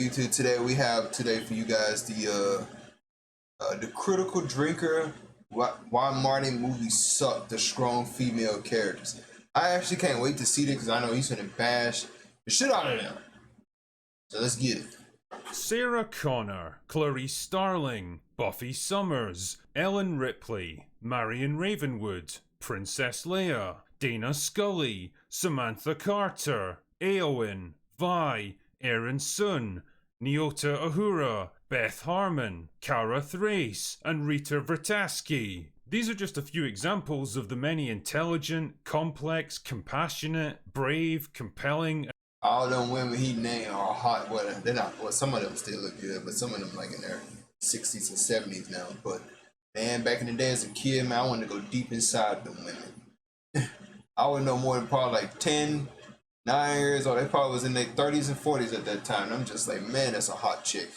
YouTube? Today we have for you guys the critical drinker. Why Martin movies suck. The strong female characters. I actually can't wait to see it because I know he's gonna bash the shit out of them. So let's get it. Sarah Connor, Clarice Starling, Buffy Summers, Ellen Ripley, Marion Ravenwood, Princess Leia, Dana Scully, Samantha Carter, Eowyn, Vi, Aaron Sun, Nyota Ahura, Beth Harmon, Cara Thrace, and Rita Vertasky. These are just a few examples of the many intelligent, complex, compassionate, brave, compelling. All them women he named are hot. Well, they're not. Well, some of them still look good, but some of them like in their 60s and 70s now. But man, back in the day as a kid, man, I wanted to go deep inside them women. I would know more than probably like 10, 9 years old. They probably was in their 30s and 40s at that time. And I'm just like, man, that's a hot chick.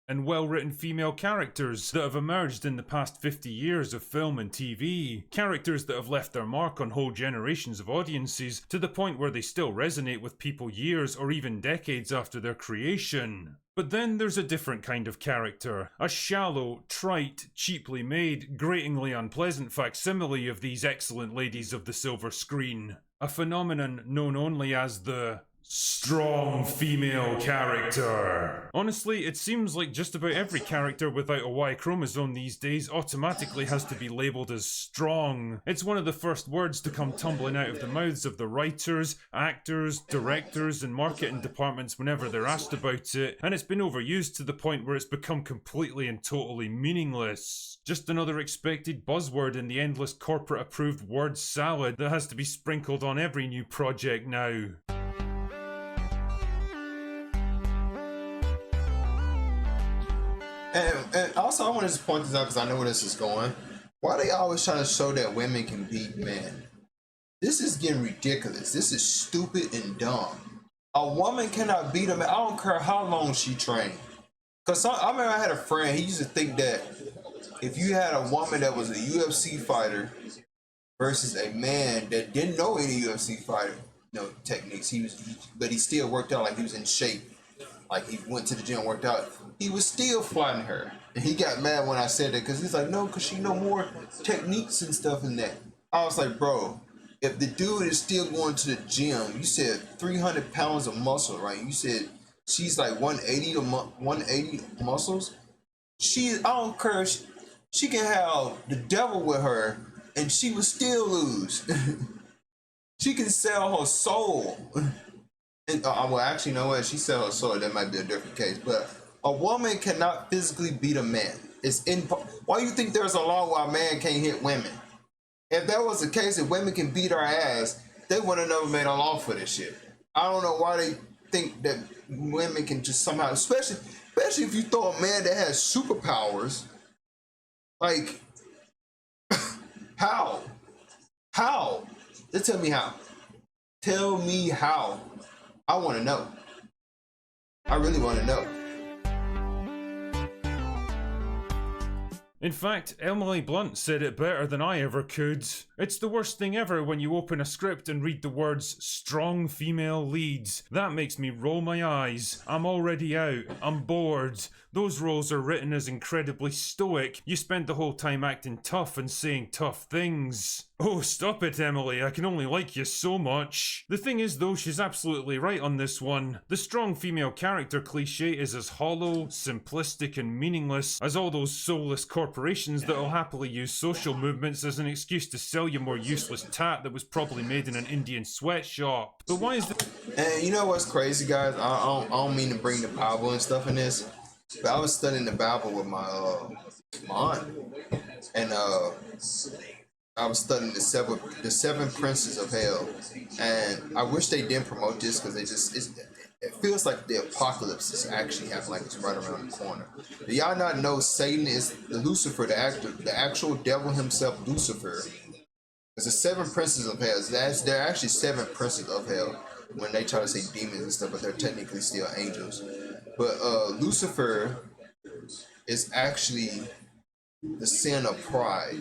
And well-written female characters that have emerged in the past 50 years of film and TV. Characters that have left their mark on whole generations of audiences to the point where they still resonate with people years or even decades after their creation. But then there's a different kind of character. A shallow, trite, cheaply made, gratingly unpleasant facsimile of these excellent ladies of the silver screen. A phenomenon known only as the strong female character. Honestly, it seems like just about every character without a Y chromosome these days automatically has to be labelled as strong. It's one of the first words to come tumbling out of the mouths of the writers, actors, directors, and marketing departments whenever they're asked about it, and it's been overused to the point where it's become completely and totally meaningless. Just another expected buzzword in the endless corporate-approved word salad that has to be sprinkled on every new project now. And also, I want to just point this out because I know where this is going. Why are they always trying to show that women can beat men? This is getting ridiculous. This is stupid and dumb. A woman cannot beat a man. I don't care how long she trained. Because I remember I had a friend, he used to think that if you had a woman that was a UFC fighter versus a man that didn't know any UFC fighter techniques, but he still worked out like he was in shape. Like he went to the gym, worked out. He was still flying her. And he got mad when I said that because he's like, no, because she know more techniques and stuff than that. I was like, bro, if the dude is still going to the gym, you said 300 pounds of muscle, right? You said she's like 180 muscles. I don't care. She can have the devil with her and she would still lose. She can sell her soul. And, well, actually, you know what? She sell her soul. That might be a different case. But a woman cannot physically beat a man. Why do you think there's a law why a man can't hit women? If that was the case, if women can beat our ass, they would have never made a law for this shit. I don't know why they think that women can just somehow, especially if you throw a man that has superpowers. Like, how? How? Just tell me how. Tell me how. I want to know. I really want to know. In fact, Emily Blunt said it better than I ever could. It's the worst thing ever when you open a script and read the words strong female leads. That makes me roll my eyes. I'm already out. I'm bored. Those roles are written as incredibly stoic. You spend the whole time acting tough and saying tough things. Oh, stop it, Emily. I can only like you so much. The thing is, though, she's absolutely right on this one. The strong female character cliche is as hollow, simplistic, and meaningless as all those soulless corporations that'll happily use social movements as an excuse to sell you more useless tat that was probably made in an Indian sweatshop. But why is that? And you know what's crazy, guys? I don't mean to bring the Bible and stuff in this, but I was studying the Bible with my aunt, and I was studying the seven princes of hell, and I wish they didn't promote this because it feels like the apocalypse is actually happening, like it's right around the corner. Do y'all not know Satan is the Lucifer, the actual devil himself, Lucifer? It's the seven princes of hell. They're actually seven princes of hell when they try to say demons and stuff, but they're technically still angels. But Lucifer is actually the sin of pride.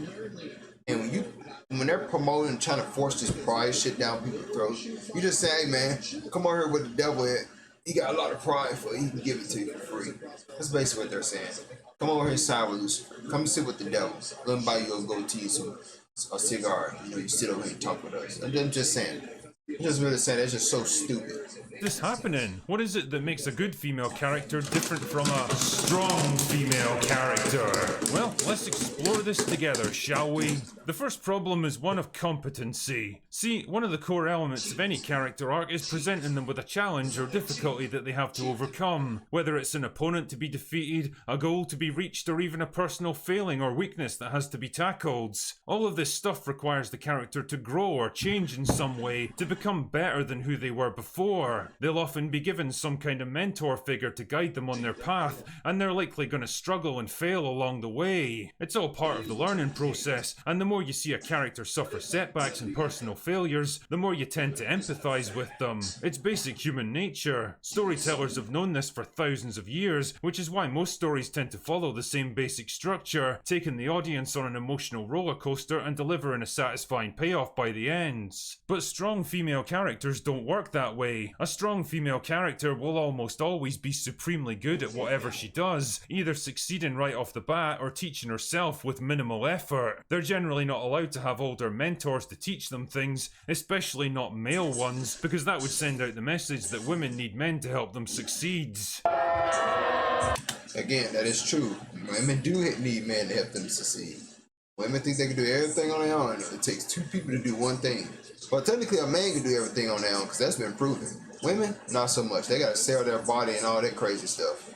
And when they're promoting and trying to force this pride shit down people's throats, you just say, hey man, come over here with the devil at. he got a lot of pride for it. He can give it to you for free. That's basically what they're saying. Come over here and side with Lucifer. Come sit with the devil. Let him buy you a goatee, a cigar. You know, you sit over here and talk with us. I'm just saying. I'm just really saying that's just so stupid. This happening? What is it that makes a good female character different from a strong female character? Well, let's explore this together, shall we? The first problem is one of competency. See, one of the core elements of any character arc is presenting them with a challenge or difficulty that they have to overcome, whether it's an opponent to be defeated, a goal to be reached, or even a personal failing or weakness that has to be tackled. All of this stuff requires the character to grow or change in some way to become better than who they were before. They'll often be given some kind of mentor figure to guide them on their path, and they're likely going to struggle and fail along the way. It's all part of the learning process, and the more you see a character suffer setbacks and personal failures, the more you tend to empathize with them. It's basic human nature. Storytellers have known this for thousands of years, which is why most stories tend to follow the same basic structure, taking the audience on an emotional roller coaster and delivering a satisfying payoff by the end. But strong female characters don't work that way. A strong female character will almost always be supremely good at whatever she does, either succeeding right off the bat or teaching herself with minimal effort. They're generally not allowed to have older mentors to teach them things, especially not male ones, because that would send out the message that women need men to help them succeed. Again, that is true. Women do need men to help them succeed. Women think they can do everything on their own. It takes two people to do one thing. Well, technically, a man can do everything on their own because that's been proven. Women, not so much. They gotta sell their body and all that crazy stuff.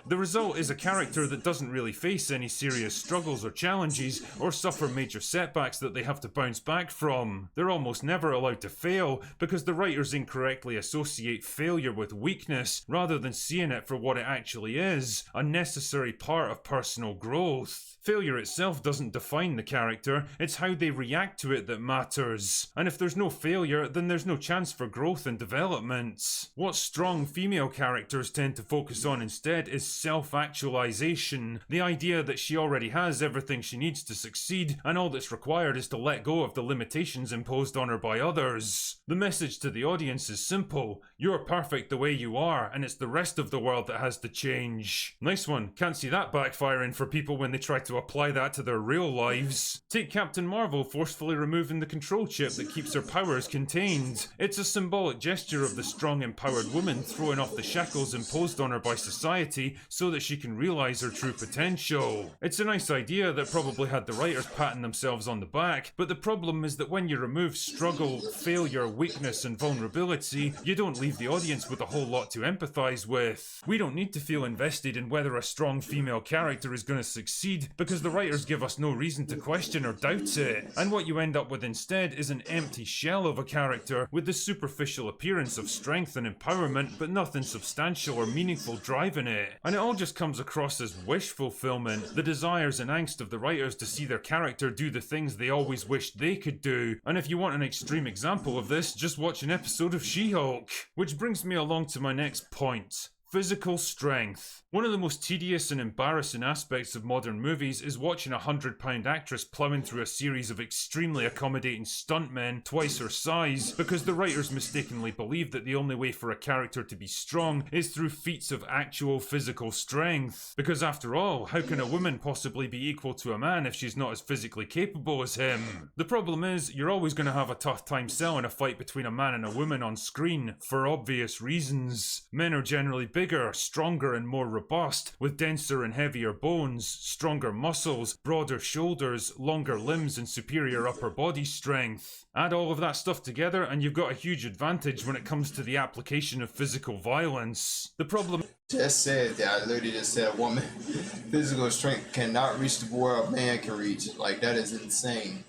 The result is a character that doesn't really face any serious struggles or challenges, or suffer major setbacks that they have to bounce back from. They're almost never allowed to fail, because the writers incorrectly associate failure with weakness, rather than seeing it for what it actually is, a necessary part of personal growth. Failure itself doesn't define the character, it's how they react to it that matters. And if there's no failure, then there's no chance for growth and development. What strong female characters tend to focus on instead is self-actualization, the idea that she already has everything she needs to succeed, and all that's required is to let go of the limitations imposed on her by others. The message to the audience is simple: you're perfect the way you are, and it's the rest of the world that has to change. Nice one. Can't see that backfiring for people when they try to apply that to their real lives. Take Captain Marvel forcefully removing the control chip that keeps her powers contained. It's a symbolic gesture of the strong, empowered woman throwing off the shackles imposed on her by society so that she can realize her true potential. It's a nice idea that probably had the writers patting themselves on the back, but the problem is that when you remove struggle, failure, weakness, and vulnerability, you don't leave the audience with a whole lot to empathize with. We don't need to feel invested in whether a strong female character is going to succeed, because the writers give us no reason to question or doubt it. And what you end up with instead is an empty shell of a character with the superficial appearance of strength and empowerment, but nothing substantial or meaningful driving it. And it all just comes across as wish fulfillment, the desires and angst of the writers to see their character do the things they always wished they could do. And if you want an extreme example of this, just watch an episode of She-Hulk. Which brings me along to my next point. Physical strength. One of the most tedious and embarrassing aspects of modern movies is watching a 100-pound actress plowing through a series of extremely accommodating stuntmen twice her size, because the writers mistakenly believe that the only way for a character to be strong is through feats of actual physical strength. Because after all, how can a woman possibly be equal to a man if she's not as physically capable as him? The problem is, you're always going to have a tough time selling a fight between a man and a woman on screen, for obvious reasons. Men are generally bigger, stronger, and more robust, with denser and heavier bones, stronger muscles, broader shoulders, longer limbs, and superior upper body strength. Add all of that stuff together and you've got a huge advantage when it comes to the application of physical violence. The problem Just said that. I literally just said a woman physical strength cannot reach the where a man can reach. Like, that is insane.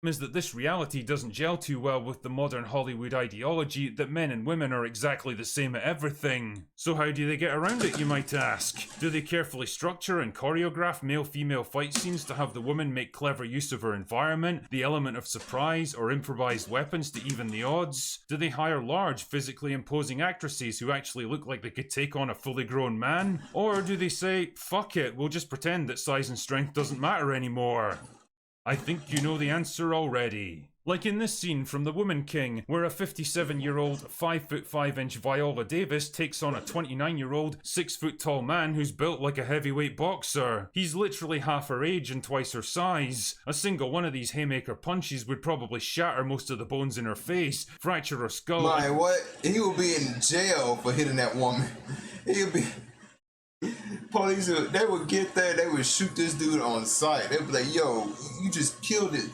is that this reality doesn't gel too well with the modern Hollywood ideology that men and women are exactly the same at everything. So how do they get around it, you might ask? Do they carefully structure and choreograph male-female fight scenes to have the woman make clever use of her environment, the element of surprise, or improvised weapons to even the odds? Do they hire large, physically imposing actresses who actually look like they could take on a fully grown man? Or do they say, fuck it, we'll just pretend that size and strength doesn't matter anymore? I think you know the answer already. Like in this scene from The Woman King, where a 57-year-old, 5'5" Viola Davis takes on a 29-year-old, 6-foot tall man who's built like a heavyweight boxer. He's literally half her age and twice her size. A single one of these haymaker punches would probably shatter most of the bones in her face, fracture her skull. My, what? He would be in jail for hitting that woman. He would be... Police, they would get there, they would shoot this dude on sight. They'd be like, yo, you just killed it.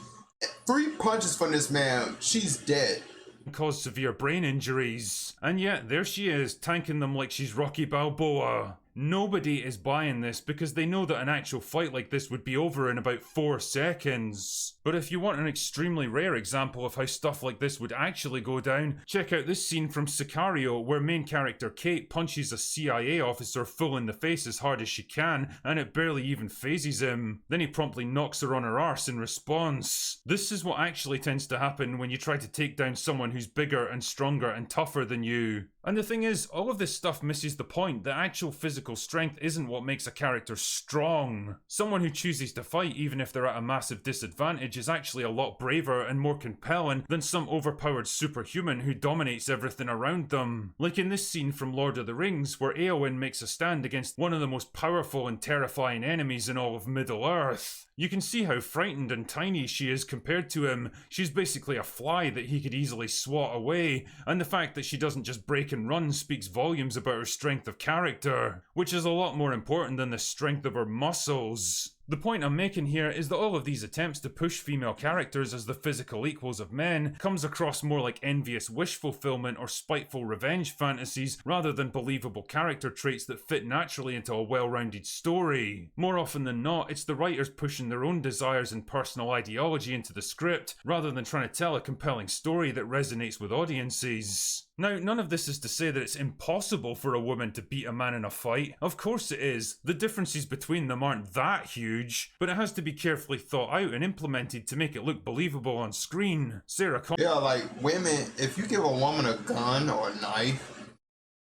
3 punches from this man, she's dead. Cause severe brain injuries. And yet, there she is, tanking them like she's Rocky Balboa. Nobody is buying this because they know that an actual fight like this would be over in about 4 seconds. But if you want an extremely rare example of how stuff like this would actually go down, check out this scene from Sicario where main character Kate punches a CIA officer full in the face as hard as she can, and it barely even phases him. Then he promptly knocks her on her arse in response. This is what actually tends to happen when you try to take down someone who's bigger and stronger and tougher than you. And the thing is, all of this stuff misses the point that actual physical strength isn't what makes a character strong. Someone who chooses to fight even if they're at a massive disadvantage is actually a lot braver and more compelling than some overpowered superhuman who dominates everything around them. Like in this scene from Lord of the Rings where Éowyn makes a stand against one of the most powerful and terrifying enemies in all of Middle-earth. You can see how frightened and tiny she is compared to him. She's basically a fly that he could easily swat away, and the fact that she doesn't just break and run speaks volumes about her strength of character, which is a lot more important than the strength of her muscles. The point I'm making here is that all of these attempts to push female characters as the physical equals of men comes across more like envious wish fulfillment or spiteful revenge fantasies rather than believable character traits that fit naturally into a well-rounded story. More often than not, it's the writers pushing their own desires and personal ideology into the script rather than trying to tell a compelling story that resonates with audiences. Now, none of this is to say that it's impossible for a woman to beat a man in a fight. Of course it is. The differences between them aren't that huge, but it has to be carefully thought out and implemented to make it look believable on screen. Sarah Yeah, like women, if you give a woman a gun or a knife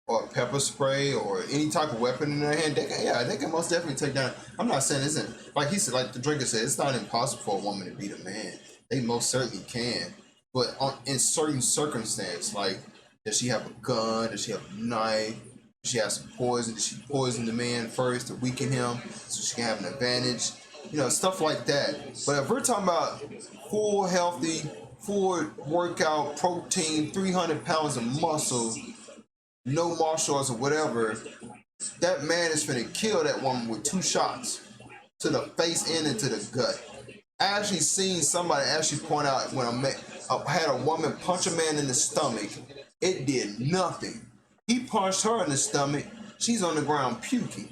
or a pepper spray or any type of weapon in their hand, they can most definitely take down. I'm not saying it isn't, like he said, like the drinker said, it's not impossible for a woman to beat a man. They most certainly can. But in certain circumstances, like, does she have a gun? Does she have a knife? Does she have some poison? Does she poison the man first to weaken him so she can have an advantage? You know, stuff like that. But if we're talking about full healthy, full workout, protein, 300 pounds of muscle, no martial arts or whatever, that man is finna kill that woman with 2 shots to the face and into the gut. I actually seen somebody actually point out when I had a woman punch a man in the stomach. It did nothing. He punched her in the stomach. She's on the ground puking.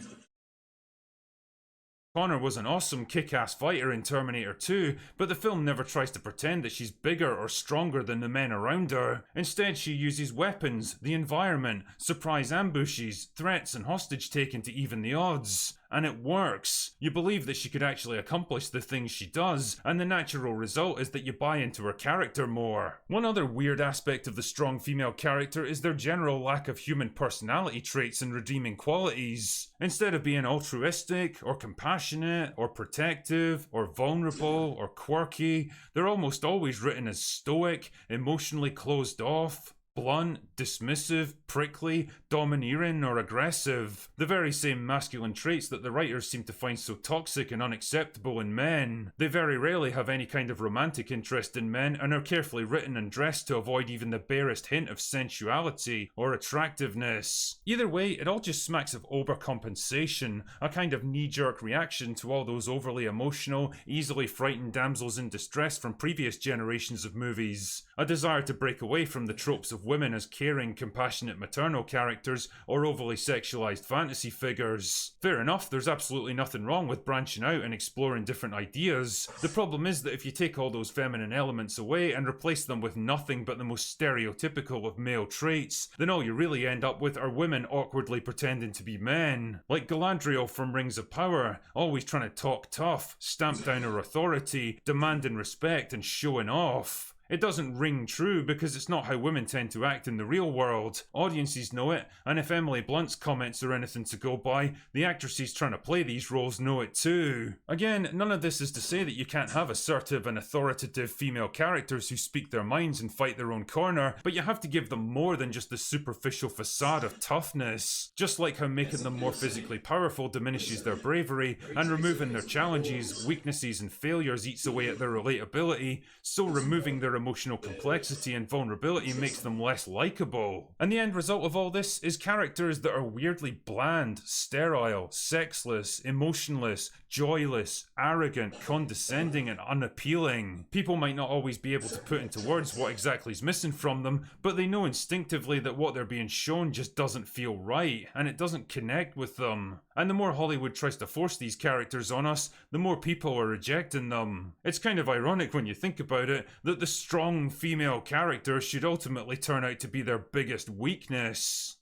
Connor was an awesome kick-ass fighter in Terminator 2, but the film never tries to pretend that she's bigger or stronger than the men around her. Instead, she uses weapons, the environment, surprise ambushes, threats and hostage-taking to even the odds. And it works. You believe that she could actually accomplish the things she does, and the natural result is that you buy into her character more. One other weird aspect of the strong female character is their general lack of human personality traits and redeeming qualities. Instead of being altruistic, or compassionate, or protective, or vulnerable, or quirky, they're almost always written as stoic, emotionally closed off, blunt, dismissive, prickly, domineering, or aggressive. The very same masculine traits that the writers seem to find so toxic and unacceptable in men. They very rarely have any kind of romantic interest in men and are carefully written and dressed to avoid even the barest hint of sensuality or attractiveness. Either way, it all just smacks of overcompensation, a kind of knee-jerk reaction to all those overly emotional, easily frightened damsels in distress from previous generations of movies. A desire to break away from the tropes of women as caring, compassionate maternal characters or overly sexualized fantasy figures. Fair enough, there's absolutely nothing wrong with branching out and exploring different ideas. The problem is that if you take all those feminine elements away and replace them with nothing but the most stereotypical of male traits, then all you really end up with are women awkwardly pretending to be men. Like Galadriel from Rings of Power, always trying to talk tough, stamp down her authority, demanding respect and showing off. It doesn't ring true because it's not how women tend to act in the real world. Audiences know it, and if Emily Blunt's comments are anything to go by, the actresses trying to play these roles know it too. Again, none of this is to say that you can't have assertive and authoritative female characters who speak their minds and fight their own corner, but you have to give them more than just the superficial facade of toughness. Just like how making them more physically powerful diminishes their bravery, and removing their challenges, weaknesses and failures eats away at their relatability, so removing their emotional complexity and vulnerability makes them less likable. And the end result of all this is characters that are weirdly bland, sterile, sexless, emotionless, joyless, arrogant, condescending and unappealing. People might not always be able to put into words what exactly is missing from them, but they know instinctively that what they're being shown just doesn't feel right, and it doesn't connect with them. And the more Hollywood tries to force these characters on us, the more people are rejecting them. It's kind of ironic when you think about it, that the strong female character should ultimately turn out to be their biggest weakness.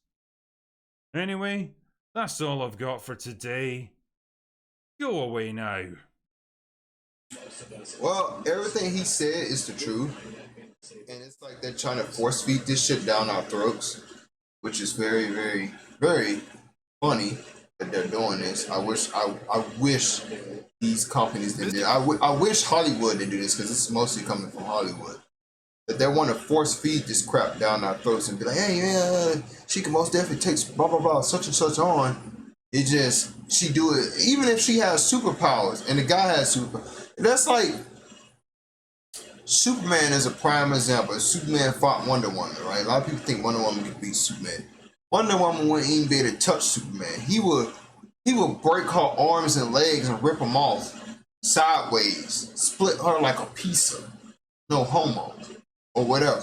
Anyway, that's all I've got for today. Go away now. Well, everything he said is the truth. And it's like they're trying to force feed this shit down our throats, which is very, very, very funny that they're doing this. I wish these companies did this. I wish Hollywood did do this, because it's mostly coming from Hollywood. That they want to force feed this crap down our throats and be like, hey, yeah, she can most definitely take blah, blah, blah, such and such on. It just, she do it, even if she has superpowers and the guy has superpowers. That's like, Superman is a prime example. Superman fought Wonder Woman, right? A lot of people think Wonder Woman could beat Superman. Wonder Woman wouldn't even be able to touch Superman. He would break her arms and legs and rip them off sideways, split her like a pizza. No homo, or whatever.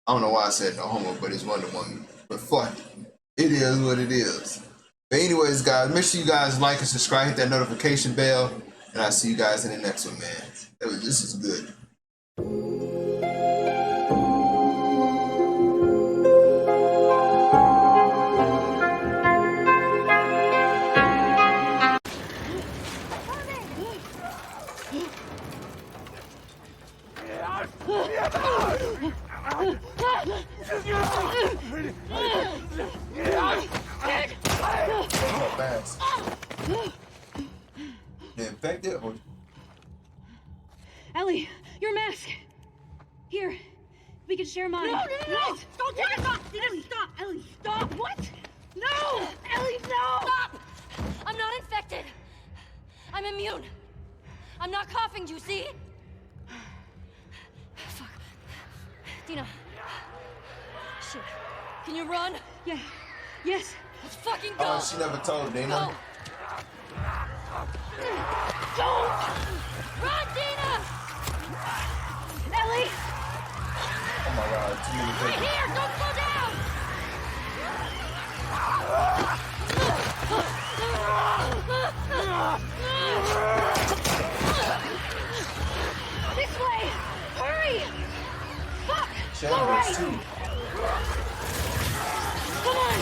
I don't know why I said no homo, but it's Wonder Woman. But fuck it. It is what it is. But anyways, guys, make sure you guys like and subscribe, hit that notification bell, and I'll see you guys in the next one, man. This is good. Fast. They're infected or... Ellie, your mask. Here, we can share mine. No! Don't take it! Stop! Ellie, stop! Ellie, stop! What? No! Ellie, no! Stop! I'm not infected. I'm immune. I'm not coughing, do you see? Fuck. Dina. Shit. Can you run? Yeah. Yes. Let's fucking go! Oh, she never told Dina. Go! Don't! Run, Dina! Ellie! Oh my god, too many Right people. here! Don't slow down! This way! Hurry! Fuck! All Chambers right! too. Come on!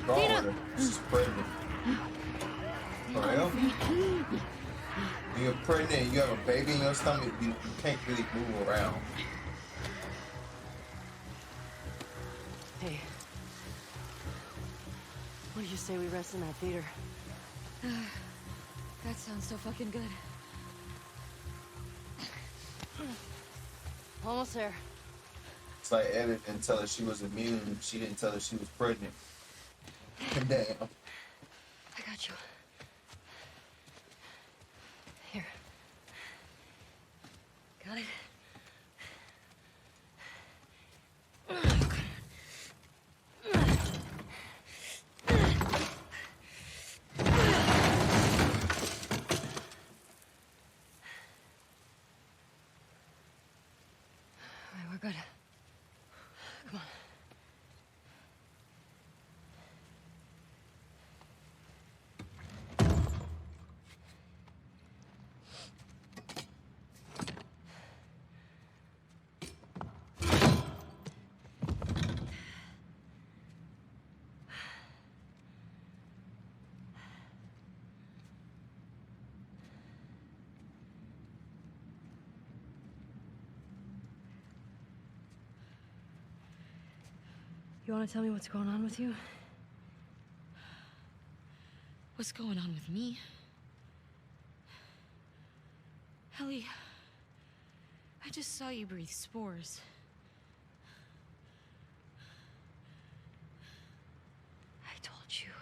Wrong with her. She's pregnant. For real? When you're pregnant and you have a baby in your stomach, you can't really move around. Hey. What do you say we rest in that theater? That sounds so fucking good. Almost there. It's like Evan didn't tell her she was immune. She didn't tell her she was pregnant. Damn. I got you. Here. Got it? You want to tell me what's going on with you? What's going on with me? Ellie, I just saw you breathe spores. I told you.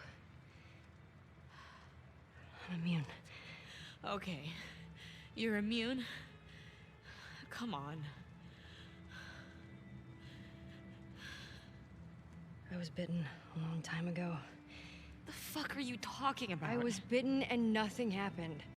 I'm immune. Okay, you're immune? Come on. I was bitten a long time ago. The fuck are you talking about? I was bitten and nothing happened.